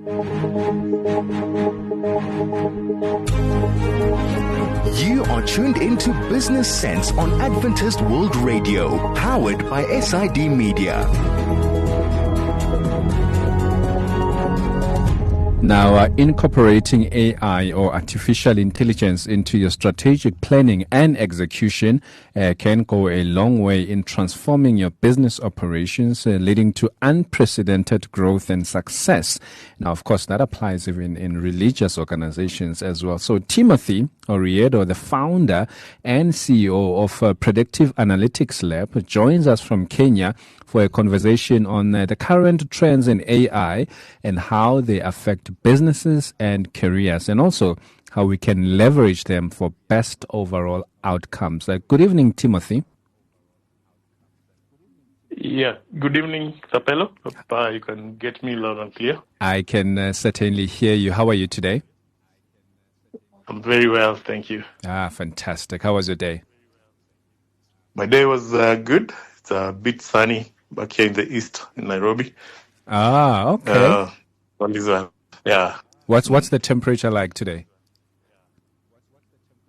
You are tuned into Business Sense on Adventist World Radio, powered by SID Media. Now, incorporating AI or artificial intelligence into your strategic planning and execution can go a long way in transforming your business operations, leading to unprecedented growth and success. Now, of course, that applies even in religious organizations as well. So, Timothy Oriedo, the founder and CEO of Predictive Analytics Lab, joins us from Kenya for a conversation on the current trends in AI and how they affect businesses and careers, and also how we can leverage them for best overall outcomes. Good evening, Timothy. Yeah, good evening, Sapelo. Hope you can get me loud and clear. I can certainly hear you. How are you today? I'm very well, thank you. Fantastic. How was your day? My day was good. It's a bit sunny back here in the east, in Nairobi. Okay. All is well. Yeah. What's the temperature like today?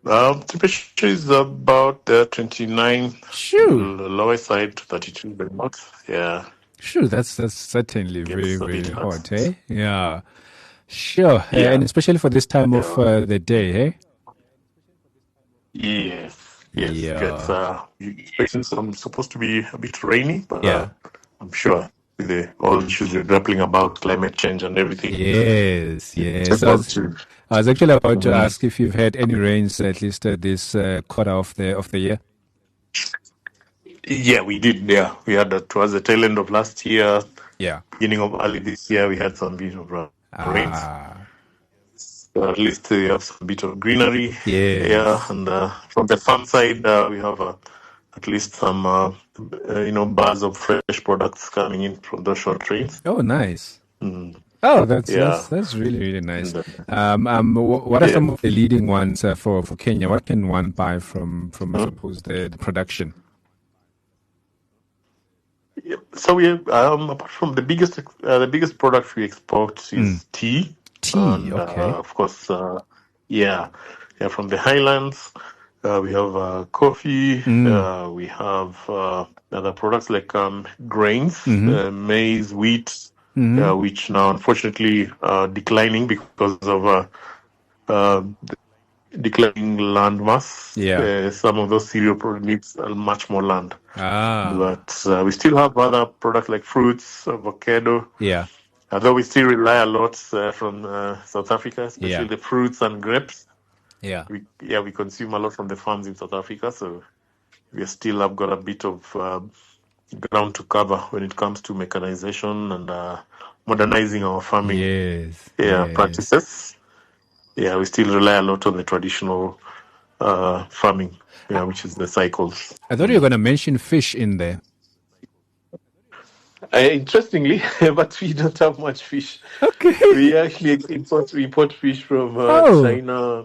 Temperature is about 29. Sure. The lower side, 32 by max. Yeah. Sure, that's certainly very, very hot, eh? Yeah. Sure. Yeah. And especially for this time of the day, eh? Yes. Yeah. It's supposed to be a bit rainy, but Yeah. I'm sure with all the issues we're grappling about, climate change and everything. Yes. I was actually about to ask if you've had any rains at least this quarter of the year. Yeah, we did. Yeah, we had towards the tail end of last year. Yeah. Beginning of early this year, we had some bit of rains. So at least we have some bit of greenery. Yes. Yeah, and from the farm side, we have at least some bars of fresh products coming in from those short trains. Oh, nice. Oh, that's really, really nice. What are some of the leading ones for Kenya? What can one buy from I suppose the production? Yeah. So we have, apart from the biggest product we export is tea. Tea, okay. Of course, from the highlands, we have coffee. We have other products like grains, maize, wheat, which now unfortunately are declining because of the declining land mass. Yeah. Some of those cereal products needs much more land. But we still have other products like fruits, avocado. Yeah. Although we still rely a lot from South Africa, especially the fruits and grapes. Yeah. We consume a lot from the farms in South Africa, so we still have got a bit of ground to cover when it comes to mechanization and modernizing our farming practices. Yeah, we still rely a lot on the traditional farming, which is the cycles. I thought you were going to mention fish in there. Interestingly, but we don't have much fish. Okay. We actually import fish from China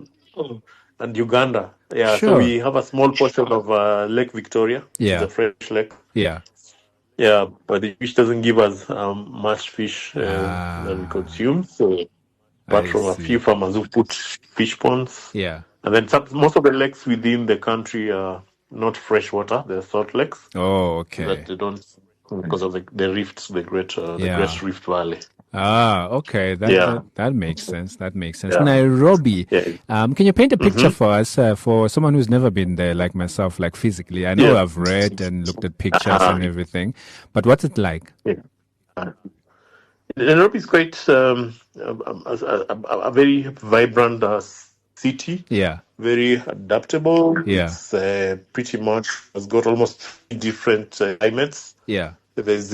and Uganda. Yeah, Sure. So we have a small portion of Lake Victoria. Yeah. It's a fresh lake. Yeah. Yeah, but the fish doesn't give us much fish that we consume. So, apart from a few farmers who put fish ponds. Yeah. And then most of the lakes within the country are not fresh water. They're salt lakes. Oh, okay. That they don't, because of the rifts, the Great Rift Valley. Okay. That makes sense. Yeah. Nairobi. Yeah. Can you paint a picture for us, for someone who's never been there, like myself, like physically? I know I've read and looked at pictures and everything, but what's it like? Yeah. Nairobi is quite a very vibrant city. Yeah. Very adaptable. Yeah. It's pretty much has got almost different climates. Yeah. There's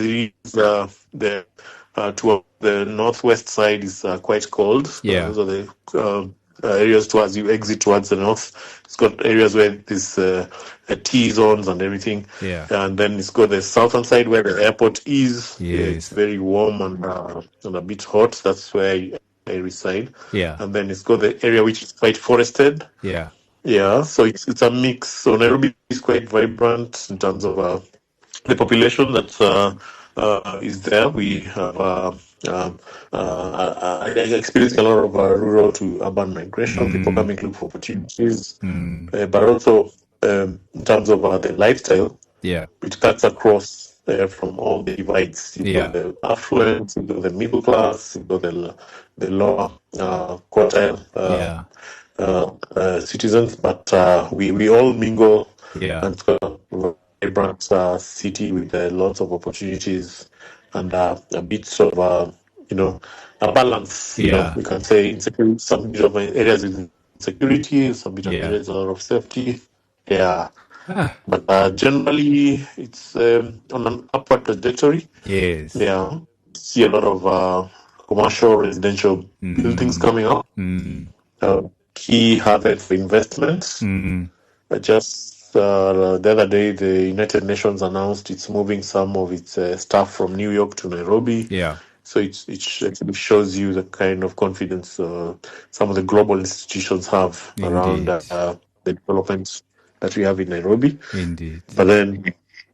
toward the northwest side is quite cold. Yeah. Those are the areas towards you exit towards the north. It's got areas where there's T zones and everything. Yeah. And then it's got the southern side where the airport is. Yes. It's very warm and a bit hot. That's where I reside. Yeah. And then it's got the area which is quite forested. Yeah. Yeah. So it's a mix. So Nairobi is quite vibrant in terms of the population that is there. We have experiencing a lot of rural to urban migration, people coming to look for opportunities, but also in terms of the lifestyle, it cuts across from all the divides. You've got the affluent, you've got the middle class, you've got the lower quartile citizens, but we all mingle, and it's got a vibrant city with lots of opportunities and a bit sort of a balance. You know, we can say insecurity, some bit of areas with insecurity, some bit of areas a lot of safety. But generally it's on an upward trajectory. See a lot of commercial residential buildings coming up. Key harvest for investments. Just the other day, the United Nations announced it's moving some of its staff from New York to Nairobi. So it actually shows you the kind of confidence some of the global institutions have around the developments that we have in Nairobi. But then,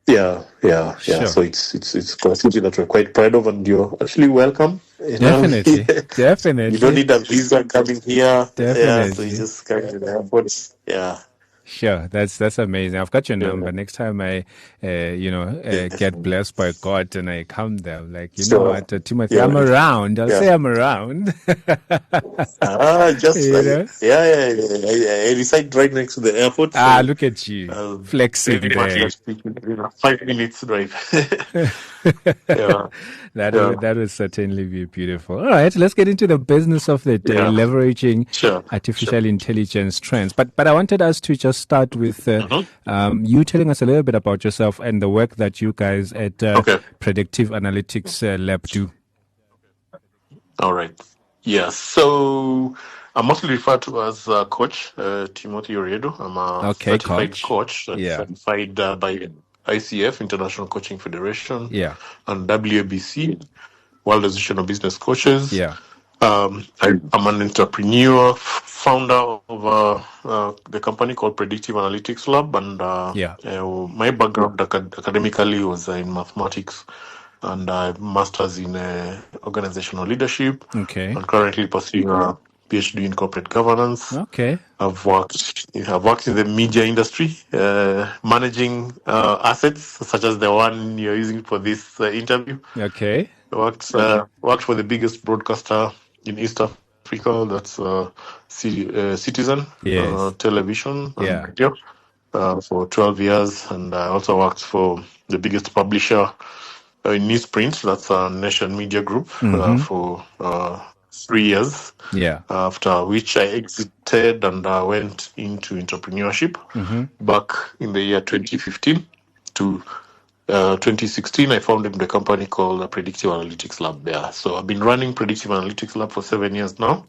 So it's a city that we're quite proud of, and you're actually welcome. Definitely. You don't need a visa coming here. So you just come to the airport. Sure, that's amazing. I've got your number. Next time I, get blessed by God and I come there, I'm like, you know what, Timothy, I'm around. I'll say I'm around. I reside right next to the airport. So, look at you, flexing there. 5 minutes drive. That would certainly be beautiful. All right, let's get into the business of the day, leveraging artificial intelligence trends. But I wanted us to just start with you telling us a little bit about yourself and the work that you guys at Predictive Analytics Lab do. All right. So I'm mostly referred to as Coach Timothy Oriedo. I'm a certified coach, certified by ICF, International Coaching Federation, and WABC, World Association of Business Coaches. I'm an entrepreneur, founder of the company called Predictive Analytics Lab, and my background academically was in mathematics, and I have masters in organizational leadership. I'm currently pursuing a PhD in corporate governance. I've worked in the media industry, managing assets such as the one you're using for this interview. Worked for the biggest broadcaster in East Africa, that's Citizen Television and Radio, for 12 years, and I also worked for the biggest publisher in newsprint, that's a Nation Media Group, for 3 years. After which I exited and went into entrepreneurship back in the year 2015 to 2016. I founded the company called Predictive Analytics Lab. So I've been running Predictive Analytics Lab for 7 years now.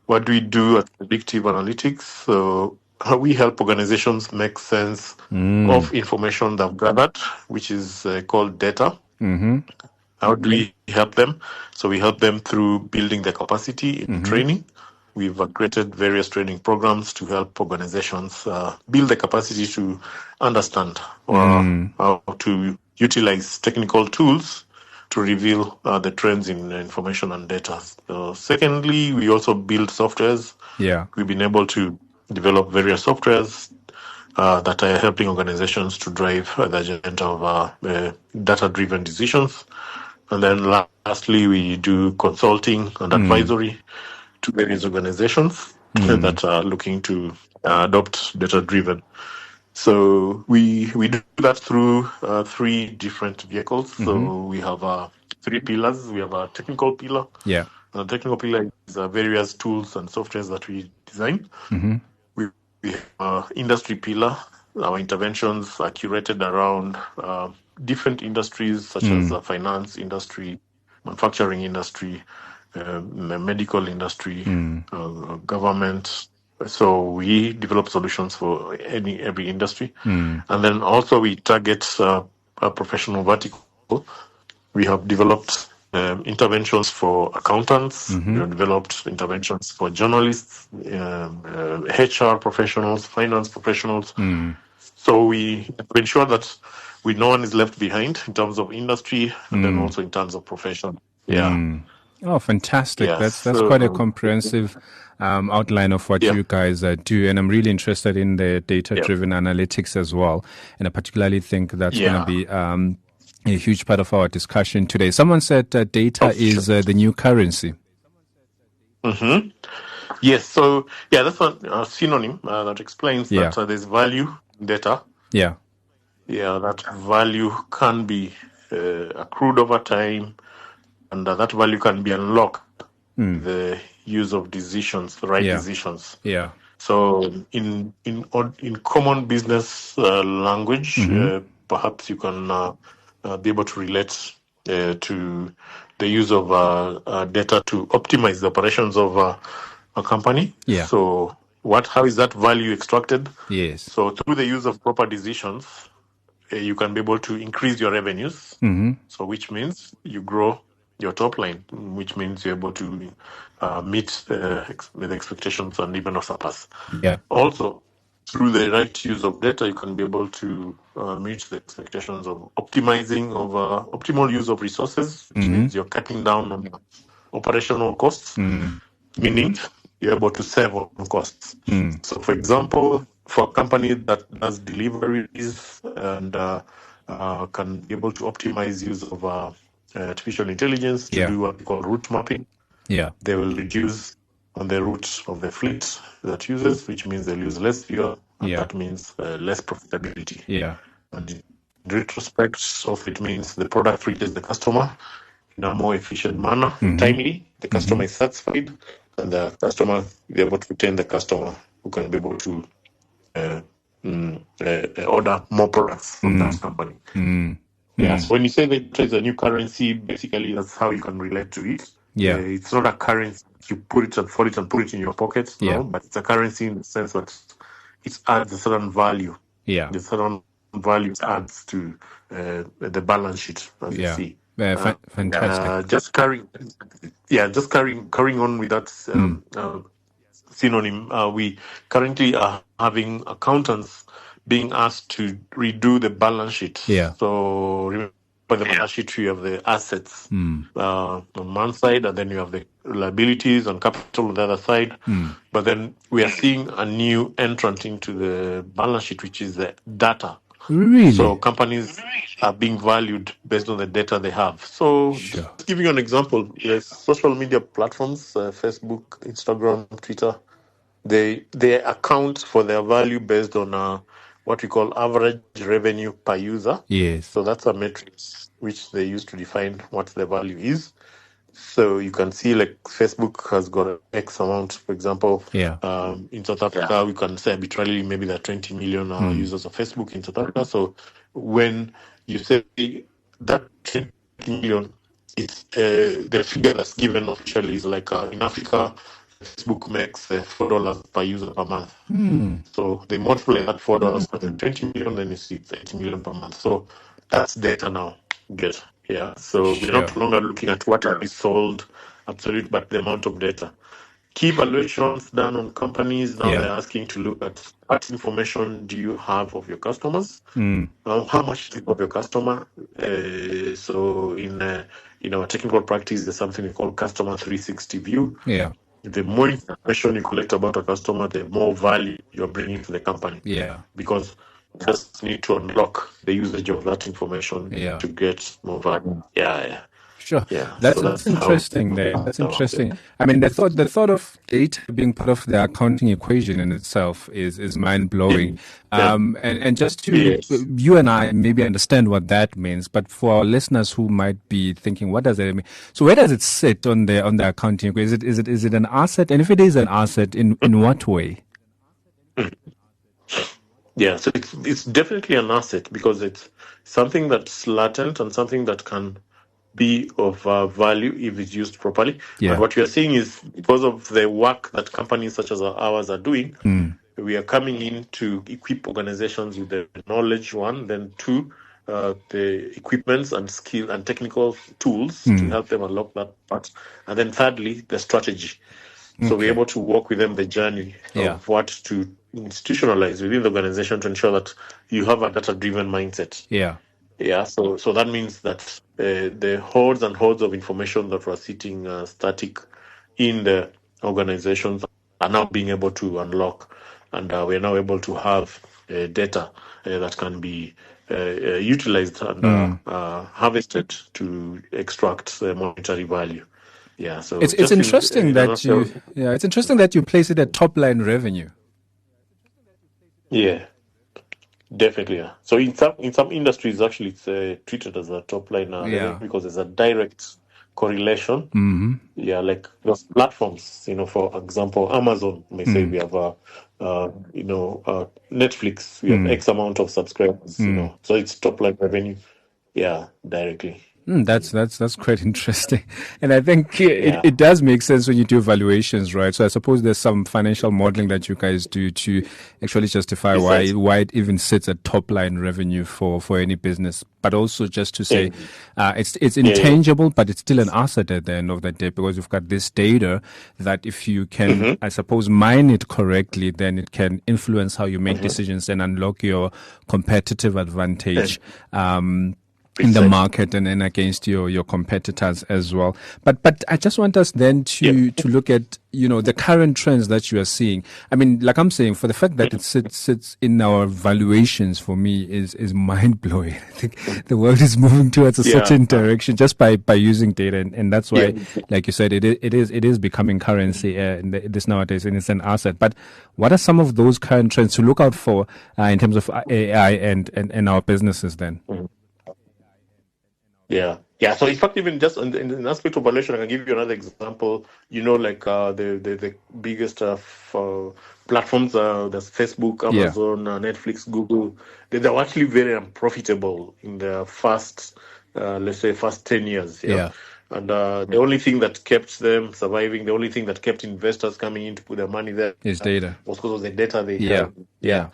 What do we do at Predictive Analytics? So we help organizations make sense of information they've gathered, which is called data. How do we help them? So we help them through building their capacity in training. We've created various training programs to help organizations build the capacity to understand how to utilize technical tools to reveal the trends in information and data. Secondly, we also build softwares. We've been able to develop various softwares that are helping organizations to drive the agenda of data-driven decisions. And then lastly, we do consulting and advisory to various organizations that are looking to adopt data-driven. So we do that through 3 different vehicles. So we have 3 pillars. We have a technical pillar. The technical pillar is various tools and softwares that we design. We have industry pillar. Our interventions are curated around different industries such as finance industry, manufacturing industry, medical industry, government. So we develop solutions for every industry. And then also we target a professional vertical. We have developed interventions for accountants. We have developed interventions for journalists, HR professionals, finance professionals. So we ensure that no one is left behind in terms of industry and then also in terms of profession. Oh, fantastic. Yeah, That's quite a so comprehensive outline of what yeah, you guys do. And I'm really interested in the yeah, data-driven analytics as well. And I particularly think that's going to yeah. be a huge part of our discussion today. Someone said Oh, data sure. is the new currency. Mm-hmm. Yes, so yeah, that's one synonym that explains Yeah. that there's value in data. Yeah. Yeah, that value can be accrued over time, and that value can be unlocked with the use of decisions, the right Yeah. decisions. Yeah. So, in common business language, perhaps you can be able to relate to the use of data to optimize the operations of a company. Yeah. So, how is that value extracted? Yes. So, through the use of proper decisions, you can be able to increase your revenues. So, which means you grow your top line, which means you're able to meet with expectations and even surpass. Yeah. Also, through the right use of data, you can be able to meet the expectations of optimal use of resources, which means you're cutting down on operational costs, meaning you're able to save on costs. So, for example, for a company that does deliveries and can be able to optimize use of artificial intelligence to do what we call route mapping, they will reduce on the route of the fleet that uses, which means they'll use less fuel, and that means less profitability. And in retrospect of it means the product reaches the customer in a more efficient manner, timely. The customer is satisfied, and the customer be able to retain the customer who can be able to order more products from that company. Yeah. So when you say that it's a new currency, basically that's how you can relate to it. Yeah. It's not a currency you put it and fold it and put it in your pocket, no, but it's a currency in the sense that it adds a certain value. Yeah. The certain value adds to the balance sheet, as you see. Fantastic. Just carrying on with that synonym. We currently are having accountants being asked to redo the balance sheet. Yeah. So remember the balance sheet, you have the assets on one side, and then you have the liabilities and capital on the other side. But then we are seeing a new entrant into the balance sheet, which is the data. Really? So companies are being valued based on the data they have. So just giving you an example, yes, social media platforms, Facebook, Instagram, Twitter, they account for their value based on what we call average revenue per user. Yes. So that's a metric which they use to define what the value is. So you can see like Facebook has got X amount, for example. In South Africa, we can say arbitrarily maybe there are 20 million users of Facebook in South Africa. So when you say that 20 million, it's the figure that's given officially is like in Africa, Facebook makes $4 per user per month. So they multiply that $4 by 20 million, then you see it's 80 million per month. So that's data now. Good. Yeah. So we're not longer looking at what is sold, absolute, but the amount of data. Key evaluations done on companies. Now they're asking to look at what information do you have of your customers? How much of your customer? So in our technical practice, there's something we call customer 360 view. Yeah. The more information you collect about a customer, the more value you're bringing to the company. Yeah. Because you just need to unlock the usage of that information to get more value. Yeah. Sure. Yeah. That's interesting there. That's interesting. I mean, the thought of data being part of the accounting equation in itself is mind blowing. And just to you and I maybe understand what that means, but for our listeners who might be thinking, what does that mean? So where does it sit on the accounting equation? Is it an asset? And if it is an asset, in what way? Yeah, so it's definitely an asset because it's something that's latent and something that can be of value if it's used properly. Yeah. And what we are seeing is because of the work that companies such as ours are doing, we are coming in to equip organizations with the knowledge, one, then two, the equipments and skill and technical tools to help them unlock that part. And then thirdly, the strategy. So we're able to walk with them the journey of what to institutionalize within the organization to ensure that you have a data-driven mindset. Yeah. Yeah, so that means that the hordes and hordes of information that were sitting static in the organizations are now being able to unlock, and we're now able to have data that can be utilized and harvested to extract monetary value. Yeah, so It's just interesting in a that nutshell, it's interesting that you place it at top line revenue. yeah. Definitely, yeah. So in some industries, actually, it's treated as a top line revenue Yeah. because there's a direct correlation. Mm-hmm. Yeah, like those platforms, for example, Amazon may say we have Netflix, we have X amount of subscribers, so it's top line revenue. Yeah, directly. That's quite interesting, and I think it, Yeah, it does make sense when you do valuations, right? So I suppose there's some financial modeling that you guys do to actually justify besides, why it even sits at top line revenue for any business, but also just to say yeah, it's yeah, intangible, but it's still an asset at the end of the day because you've got this data that if you can, yeah. I suppose, mine it correctly, then it can influence how you make decisions and unlock your competitive advantage. In the Precisely. market and against your competitors as well. But I just want us then Yeah. to look at, the current trends that you are seeing. I mean, like I'm saying, for the fact that it sits in our valuations for me is mind blowing. I think the world is moving towards a Yeah. certain direction just by using data. And that's why, Yeah. like you said, it is becoming currency this nowadays, and it's an asset. But what are some of those current trends to look out for in terms of AI and our businesses then? Yeah. Yeah. So in fact, even just in an aspect of valuation, I can give you another example. Like the biggest platforms, there's Facebook, Yeah. Amazon, Netflix, Google. They're actually very unprofitable in their first, let's say, first 10 years. Yeah. Yeah. And the only thing that kept them surviving, the only thing that kept investors coming in to put their money there Is data. was because of the data they Yeah. had. Yeah.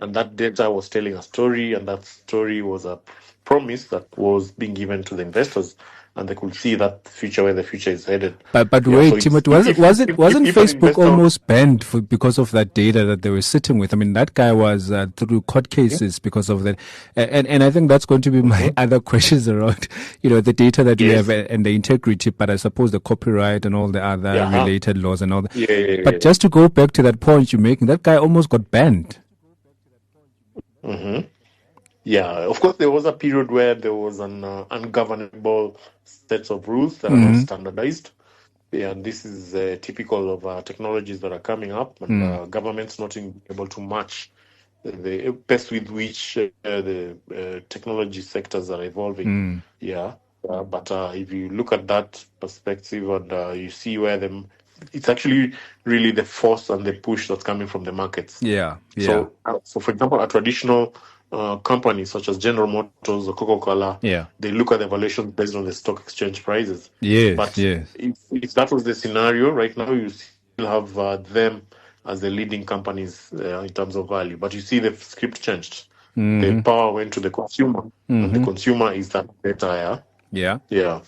And that data was telling a story, and that story was a promise that was being given to the investors, and they could see that future, where the future is headed. But Yeah, wait, so it's, Timothy, if, if, wasn't if an Facebook investor, almost banned because of that data that they were sitting with? I mean, that guy was through court cases because of that, and I think that's going to be my other questions around, the data that we have yes, and the integrity, but I suppose the copyright and all the other yeah, related laws and all that. yeah. But just to go back to that point you're making, that guy almost got banned. Mm-hmm. Yeah, of course, there was a period where there was an ungovernable sets of rules that are not standardized. Yeah, and this is typical of technologies that are coming up, and governments not able to match the pace with which the technology sectors are evolving. Yeah, but if you look at that perspective and you see where it's actually really the force and the push that's coming from the markets. Yeah. So for example, a traditional company such as General Motors or Coca-Cola, Yeah. they look at the valuation based on the stock exchange prices. Yes. But Yes. if that was the scenario, right now you still have them as the leading companies in terms of value. But you see the script changed. The power went to the consumer, and the consumer is that data. Yeah. Yeah.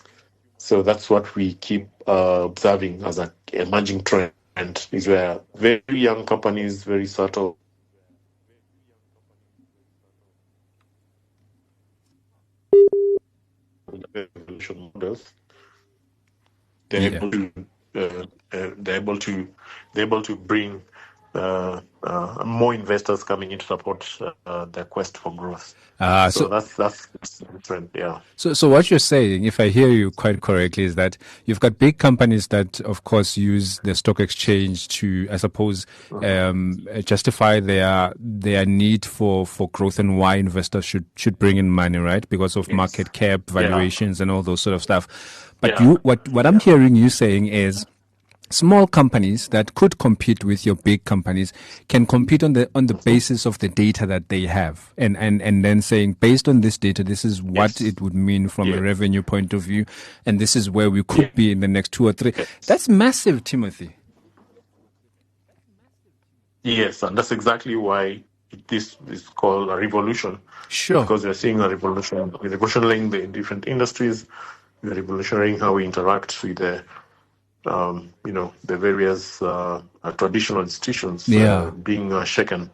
So that's what we keep observing as an emerging trend, is where very young companies, very subtle evaluation models, they're Yeah. able to they're able to bring more investors coming in to support their quest for growth. So So that's the trend. Yeah. So what you're saying, if I hear you quite correctly, is that you've got big companies that, of course, use the stock exchange to, I suppose, justify their need for growth and why investors should bring in money, right? Because of market cap valuations and all those sort of stuff. But what I'm hearing you saying is, small companies that could compete with your big companies can compete on the basis of the data that they have, and then saying, based on this data, this is what it would mean from a revenue point of view, and this is where we could be in the next 2 or 3. That's massive, Timothy. Yes, and that's exactly why this is called a revolution. Sure. Because we're seeing a revolution. We're revolutioning the different industries. We're revolutioning how we interact with the the various traditional institutions being shaken.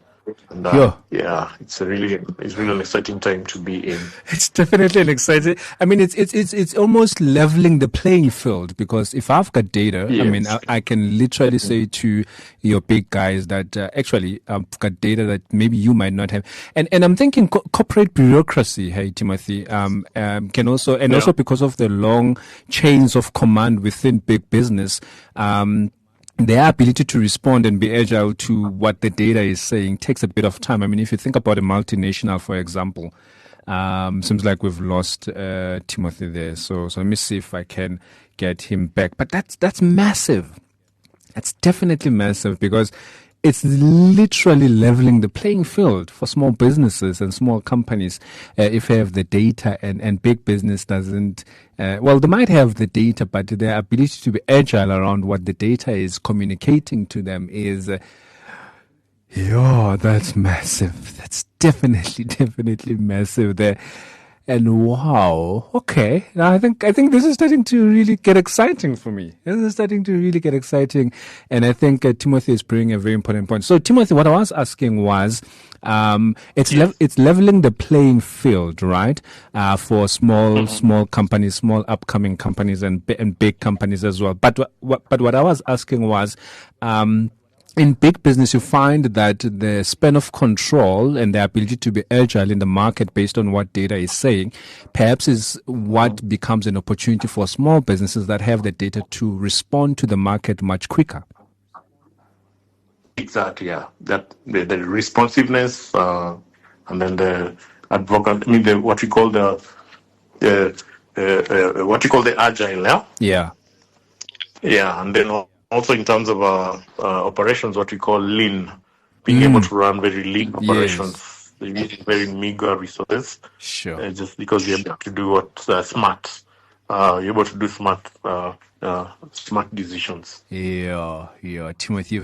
And Yeah. it's really an exciting time to be in. It's definitely an exciting. I mean, it's almost leveling the playing field, because if I've got data, Yes. I mean, I can literally say to your big guys that actually I've got data that maybe you might not have. And I'm thinking corporate bureaucracy, hey Timothy, can also, and also because of the long chains of command within big business, their ability to respond and be agile to what the data is saying takes a bit of time. I mean, if you think about a multinational, for example, seems like we've lost Timothy there. So let me see if I can get him back. But that's massive. That's definitely massive, because it's literally leveling the playing field for small businesses and small companies if they have the data, and big business doesn't. Well, they might have the data, but their ability to be agile around what the data is communicating to them is, that's massive. That's definitely massive there. And wow, okay. Now I think this is starting to really get exciting for me. This is starting to really get exciting, and I think Timothy is bringing a very important point. So Timothy, what I was asking was, it's leveling the playing field, right? For small companies, small upcoming companies, and big companies as well. But what I was asking was, in big business, you find that the span of control and the ability to be agile in the market based on what data is saying, perhaps is what becomes an opportunity for small businesses that have the data to respond to the market much quicker. Exactly, yeah. That the responsiveness, and then the advocate. I mean, what you call the agile, yeah. Yeah. Yeah, and then also in terms of operations, what we call lean, being able to run very lean operations, using very meager resources. Sure. Just because you're able to do what smart, you're able to do smart decisions. Yeah, Timothy,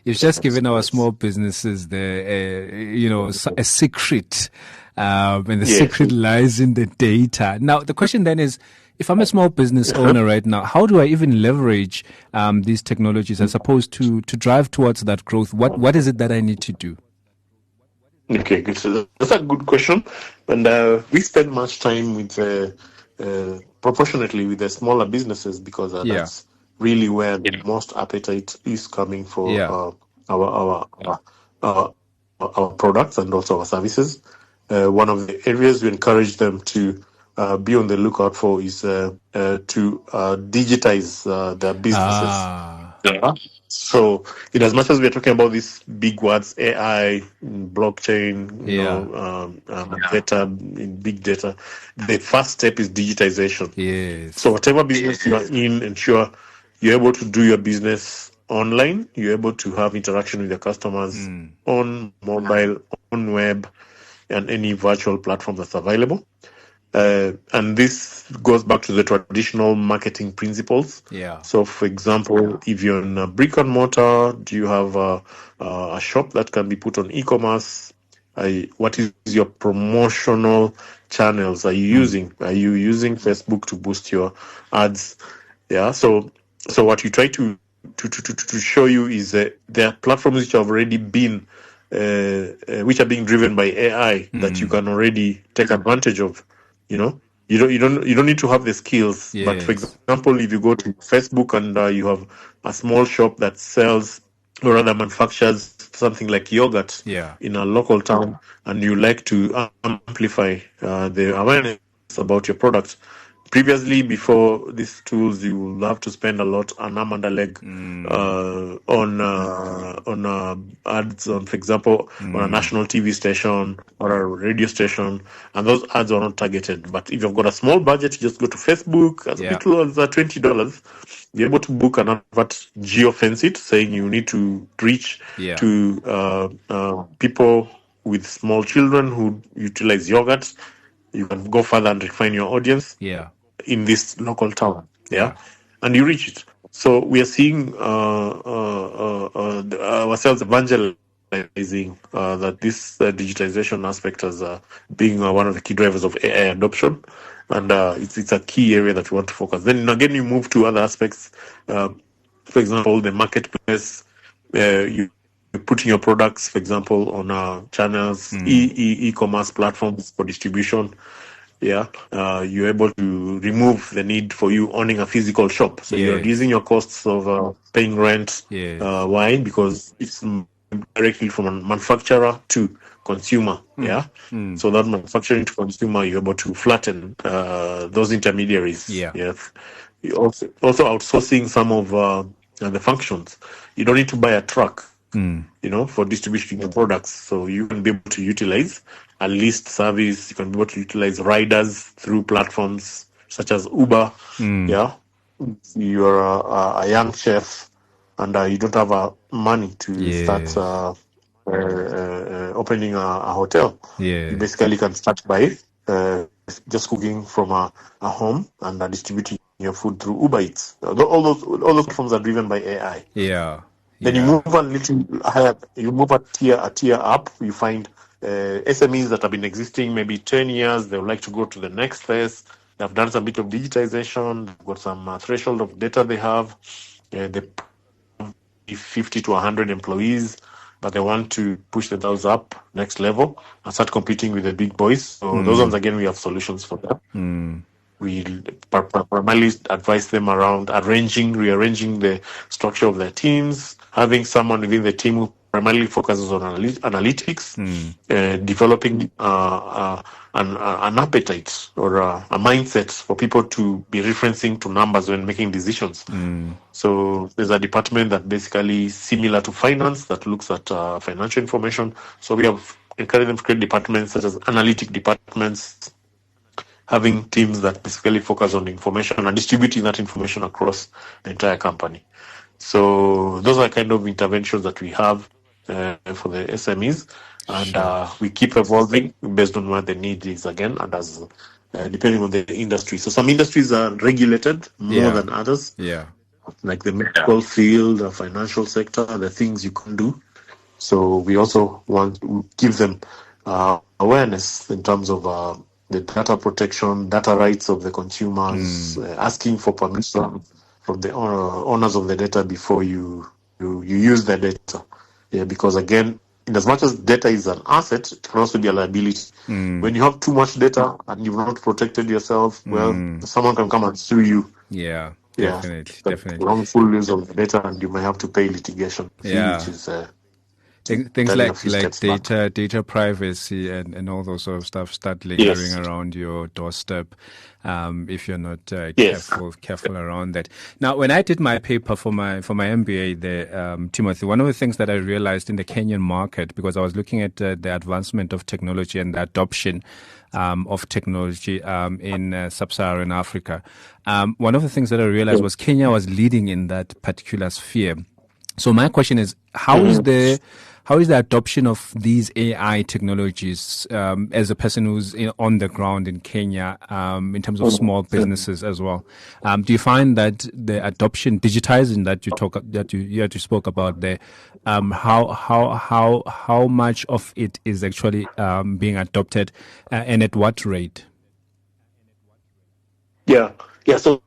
you've just given our small businesses a secret, and the secret lies in the data. Now, the question then is, if I'm a small business owner right now, how do I even leverage these technologies as opposed to drive towards that growth? What is it that I need to do? Okay, good. So that's a good question, and we spend much time with proportionately with the smaller businesses, because that's really where the most appetite is coming for our products and also our services. One of the areas we encourage them to be on the lookout for is to digitize their businesses. So, in as much as we're talking about these big words, AI, blockchain, data, big data, the first step is digitization. Yes. So, whatever business you are in, ensure you're able to do your business online. You're able to have interaction with your customers on mobile, on web, and any virtual platform that's available. And this goes back to the traditional marketing principles. Yeah. So, for example, if you're in a brick and mortar, do you have a shop that can be put on e-commerce? What is your promotional channels are you using? Are you using Facebook to boost your ads? Yeah. So what you try to show you is that there are platforms which have already been which are being driven by AI that you can already take advantage of. You don't need to have the skills. Yes. But for example, if you go to Facebook and you have a small shop that sells or rather manufactures something like yogurt in a local town, and you like to amplify the awareness about your product. Previously, before these tools, you will have to spend a lot an arm and a leg on ads on, for example, on a national TV station or a radio station, and those ads are not targeted. But if you've got a small budget, just go to Facebook. As little as $20, you're able to book an advert, geofence it, saying you need to reach to people with small children who utilize yogurt. You can go further and refine your audience in this local town, and you reach it. So we are seeing ourselves evangelizing that this digitization aspect as being one of the key drivers of AI adoption, and it's a key area that we want to focus. Then again, you move to other aspects. For example, the marketplace. You putting your products, for example, on channels, e-commerce platforms for distribution. Yeah, you're able to remove the need for you owning a physical shop. So you're reducing your costs of paying rent. Why? Because it's directly from a manufacturer to consumer. Yeah. So that manufacturing to consumer, you're able to flatten those intermediaries. Yes. You also outsourcing some of the functions. You don't need to buy a truck, for distributing your products. So you can be able to utilize a list service. You can be able to utilize riders through platforms such as Uber. Yeah. You're a young chef and you don't have money to start opening a hotel. You basically can start by just cooking from a home and distributing your food through Uber Eats. All those platforms are driven by AI. Then you move a little higher. You move a tier up. You find SMEs that have been existing maybe 10 years. They would like to go to the next phase. They've done some bit of digitization. They've got some threshold of data they have. They have 50 to 100 employees, but they want to push themselves up next level and start competing with the big boys. So those ones, again, we have solutions for them. We primarily advise them around rearranging the structure of their teams, having someone within the team who primarily focuses on analytics, developing an appetite or a mindset for people to be referencing to numbers when making decisions. So there's a department that basically similar to finance that looks at financial information. So we have encouraged them to create departments such as analytic departments, having teams that basically focus on information and distributing that information across the entire company. So those are kind of interventions that we have for the SMEs, and we keep evolving based on what the need is again, and as depending on the industry. So some industries are regulated more than others. Like the medical field, the financial sector, the things you can do. So we also want to give them awareness in terms of the data protection, data rights of the consumers, asking for permission from the owners of the data before you use the data. Because again, in as much as data is an asset, it can also be a liability. When you have too much data and you've not protected yourself, well, someone can come and sue you. Definitely. Wrongful use of the data, and you may have to pay litigation fee, which is things like data privacy and all those sort of stuff start lingering around your doorstep if you're not careful around that. Now, when I did my paper for my MBA there, Timothy, one of the things that I realized in the Kenyan market, because I was looking at the advancement of technology and the adoption of technology in sub-Saharan Africa, one of the things that I realized was Kenya was leading in that particular sphere. So my question is, how is the adoption of these AI technologies as a person who's on the ground in Kenya in terms of small businesses as well? Do you find that the adoption, digitizing that you spoke about there, how much of it is actually being adopted and at what rate? So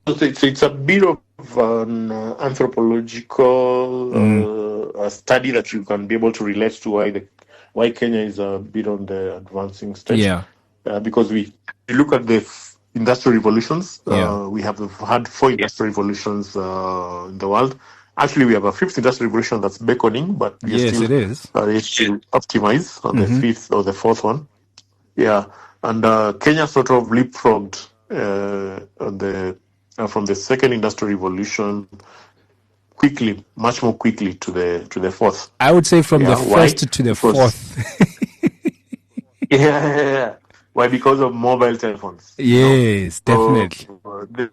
it's a bit of an anthropological study that you can be able to relate to why Kenya is a bit on the advancing stage. Because we look at the industrial revolutions. We have had 4 industrial revolutions in the world. Actually, we have a 5th industrial revolution that's beckoning, but we are still ready to optimize on the 5th or the 4th one. And Kenya sort of leapfrogged from the 2nd industrial revolution much more quickly to the 4th. I would say from the 1st to the 4th. Why? Because of mobile telephones. Definitely. There's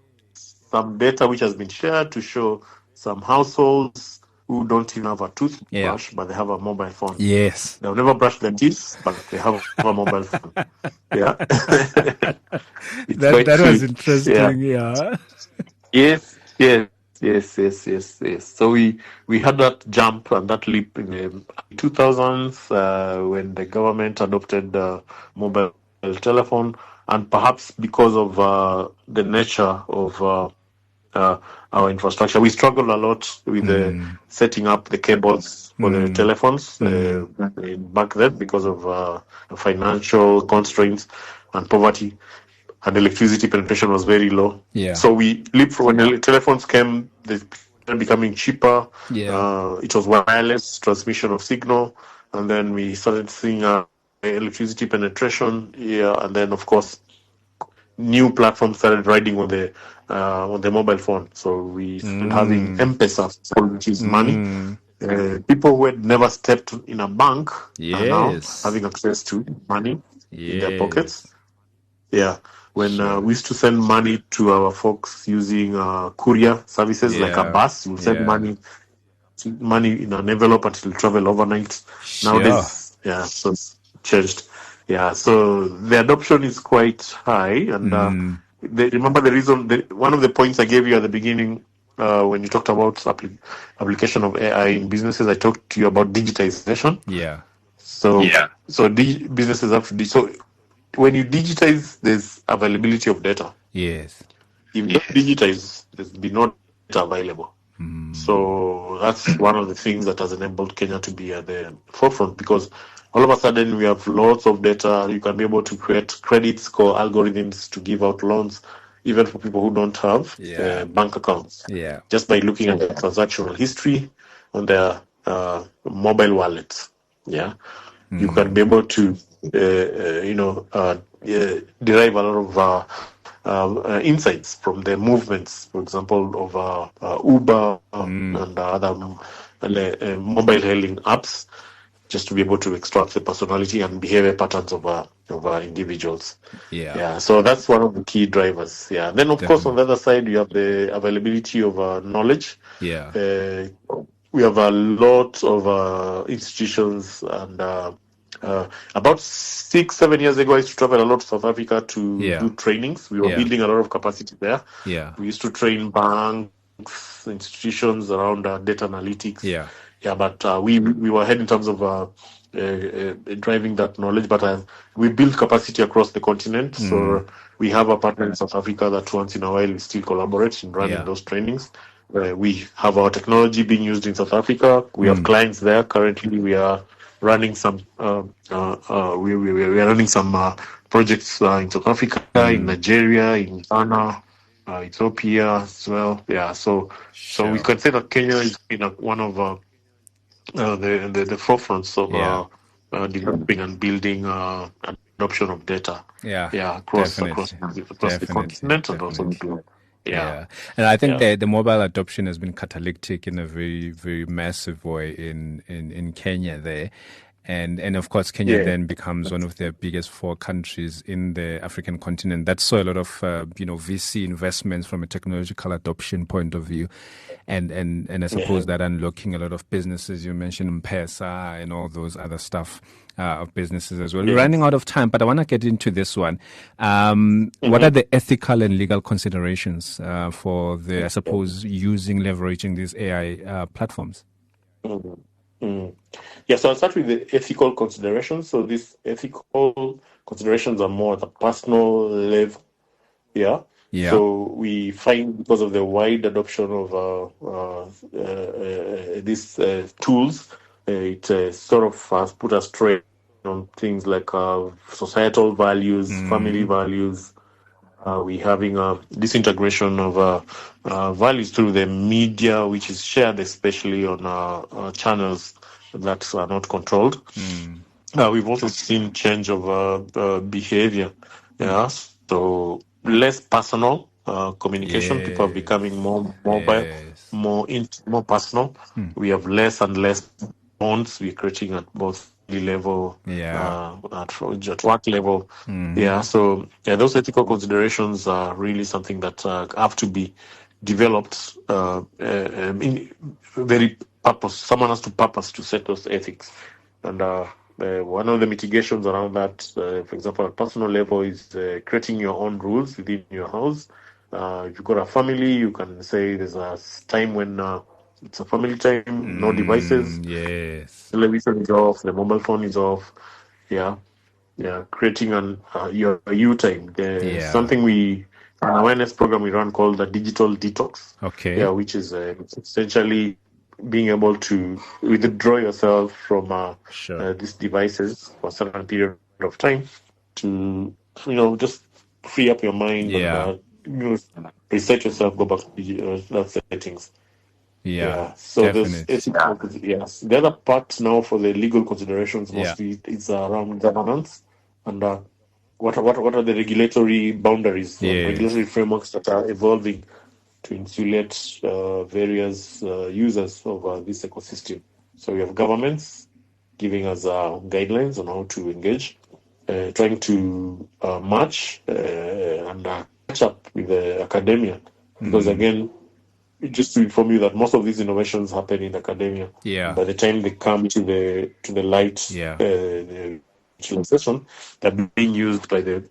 some data which has been shared to show some households who don't even have a toothbrush, but they have a mobile phone. They'll never brush their teeth, but they have a mobile phone. That was interesting. Yes. So we had that jump and that leap in the 2000s when the government adopted the mobile telephone, and perhaps because of the nature of our infrastructure. We struggled a lot with setting up the cables for the telephones back then because of financial constraints and poverty, and electricity penetration was very low. Yeah. So we lived from when the telephones came, they started becoming cheaper. Yeah. It was wireless transmission of signal, and then we started seeing electricity penetration. Yeah, and then of course new platforms started riding on the mobile phone. So we started having M-Pesa, which is money. People who had never stepped in a bank are now having access to money in their pockets. Yeah. When we used to send money to our folks using courier services like a bus, we'll send money in an envelope until it will travel overnight. Nowadays, so it's changed. Yeah, so the adoption is quite high, and remember the reason. One of the points I gave you at the beginning when you talked about application of AI in businesses, I talked to you about digitization. Yeah. So businesses have to so when you digitize, there's availability of data. Yes. If you don't digitize, there's be no data available. So that's one of the things that has enabled Kenya to be at the forefront, because all of a sudden we have lots of data. You can be able to create credit score algorithms to give out loans, even for people who don't have bank accounts. Yeah. Just by looking at their transactional history on their mobile wallets. Yeah. You can be able to, derive a lot of insights from the movements, for example, of Uber and other mobile hailing apps, just to be able to extract the personality and behavior patterns of individuals. Yeah. So that's one of the key drivers. Yeah. Then, of course, on the other side, you have the availability of knowledge. Yeah. We have a lot of institutions, and about 6-7 years ago, I used to travel a lot to South Africa to do trainings. We were building a lot of capacity there. Yeah. We used to train banks, institutions around data analytics. Yeah. Yeah, but we were ahead in terms of driving that knowledge. But we build capacity across the continent. So we have a partner in South Africa that once in a while we still collaborate in running those trainings. We have our technology being used in South Africa. We have clients there. Currently, we are running some. We are running some projects in South Africa, in Nigeria, in Ghana, Ethiopia as well. Yeah, so we can say that Kenya is one of the forefronts of developing and building adoption of data. Across the continent and also the globe. Yeah. And I think the mobile adoption has been catalytic in a very, very massive way in Kenya there. And of course, Kenya then becomes one of the biggest 4 countries in the African continent that saw a lot of, VC investments from a technological adoption point of view. And I suppose that unlocking a lot of businesses. You mentioned M-Pesa and all those other stuff of businesses as well. We're running out of time, but I want to get into this one. What are the ethical and legal considerations for I suppose, leveraging these AI platforms? Yeah, so I'll start with the ethical considerations. So these ethical considerations are more at the personal level. Yeah. So we find, because of the wide adoption of these tools, it sort of has put a strain on things like societal values, family values. We're having a disintegration of values through the media, which is shared especially on channels that are not controlled. We've also seen change of behavior. Yeah, so less personal communication. People are becoming more mobile, more personal. We have less and less bonds. We're creating at both level, at work level. So those ethical considerations are really something that have to be developed in very purpose. Someone has to purpose to set those ethics, and one of the mitigations around that, for example, at personal level, is creating your own rules within your house. If you've got a family, you can say there's a time when it's a family time, no devices. Television is off, the mobile phone is off. Creating your you time. Something we an awareness program we run called the Digital Detox. Okay. Yeah, which is essentially being able to withdraw yourself from these devices for a certain period of time to, just free up your mind and reset yourself, go back to that settings. Yeah. So there's yes. The other part now for the legal considerations mostly is around governance and what are the regulatory boundaries, regulatory frameworks that are evolving to insulate various users of this ecosystem. So we have governments giving us guidelines on how to engage, trying to match and catch up with the academia, because again, just to inform you that most of these innovations happen in academia. Yeah. By the time they come to the light, the session, they're being used by the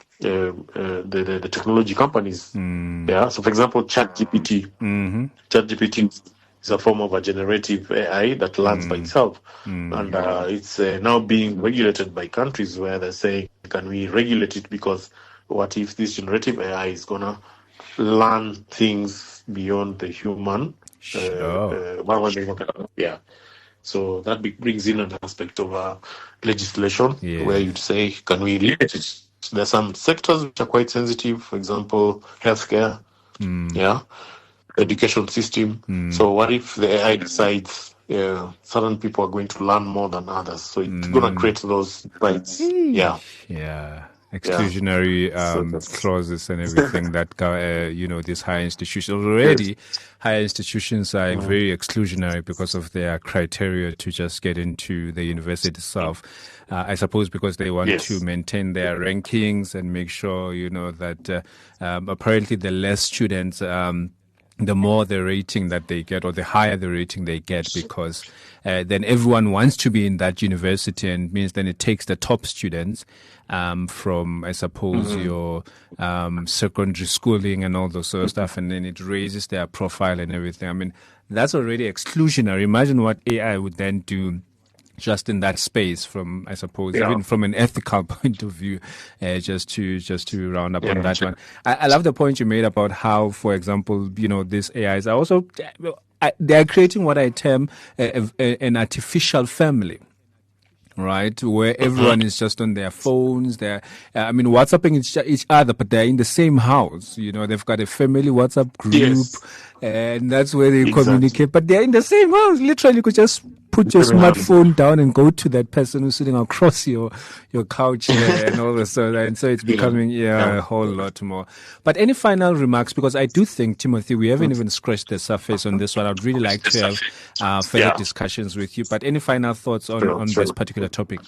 technology companies. Yeah. So, for example, ChatGPT. ChatGPT is a form of a generative AI that learns by itself, and it's now being regulated by countries where they're saying, "Can we regulate it? Because what if this generative AI is gonna learn things beyond the human?" Yeah. So that brings in an aspect of legislation where you'd say, can we limit it? There are some sectors which are quite sensitive, for example, healthcare, education system. So what if the AI decides certain people are going to learn more than others? So it's going to create those rights. Yeah. Exclusionary clauses and everything that these higher institutions already. Higher institutions are very exclusionary because of their criteria to just get into the university itself. I suppose because they want to maintain their rankings and make sure that apparently the less students, the more the rating that they get, or the higher the rating they get, because then everyone wants to be in that university, and means then it takes the top students from, I suppose, your secondary schooling and all those sort of stuff, and then it raises their profile and everything. I mean, that's already exclusionary. Imagine what AI would then do just in that space, from, I suppose, even from an ethical point of view, just to round up on that one. I love the point you made about how, for example, these AIs are also, they are creating what I term an artificial family. Right, where everyone is just on their phones. They're, WhatsApping each other, but they're in the same house. They've got a family WhatsApp group, and that's where they communicate. But they're in the same house. Literally, you could just put your smartphone down and go to that person who's sitting across your couch and all this. And so it's becoming a whole lot more. But any final remarks? Because I do think, Timothy, we haven't even scratched the surface on this one. I'd really like to have further discussions with you. But any final thoughts on this particular topic?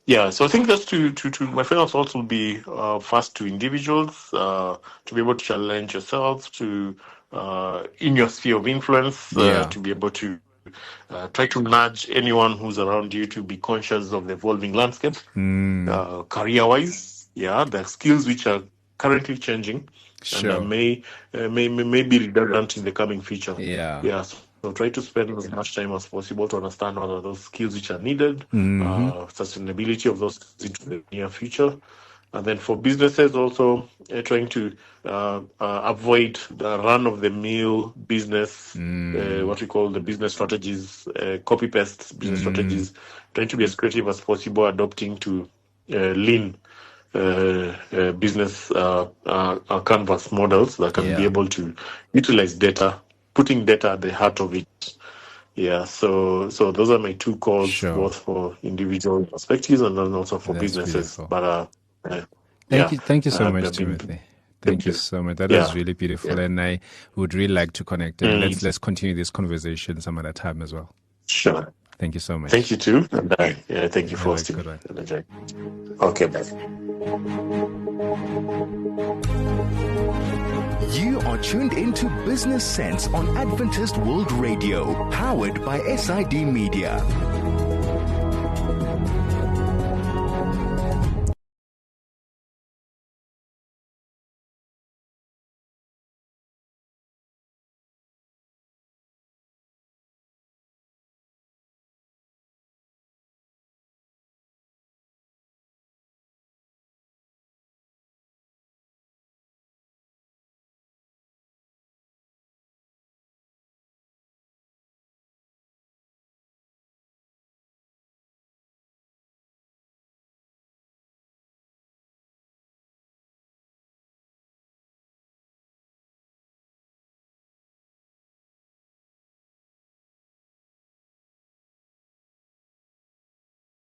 Yeah, so I think that's to my final thoughts will be first to individuals to be able to challenge yourselves to in your sphere of influence to be able to try to nudge anyone who's around you to be conscious of the evolving landscape, career-wise. The skills which are currently changing and may be redundant in the coming future. So try to spend as much time as possible to understand what are those skills which are needed, sustainability of those into the near future. And then for businesses also, trying to avoid the run-of-the-mill business, what we call the business strategies, copy-paste business strategies, trying to be as creative as possible, adopting to lean business canvas models that can be able to utilize data, putting data at the heart of it. So those are my two calls, both for individual perspectives and then also for businesses. Beautiful. But Thank you so much, Timothy. Thank you so much. That was really beautiful, and I would really like to connect. And let's continue this conversation some other time as well. Sure. Thank you so much. Thank you too, and thank you for hosting. Okay, bye. You are tuned into Business Sense on Adventist World Radio, powered by SID Media.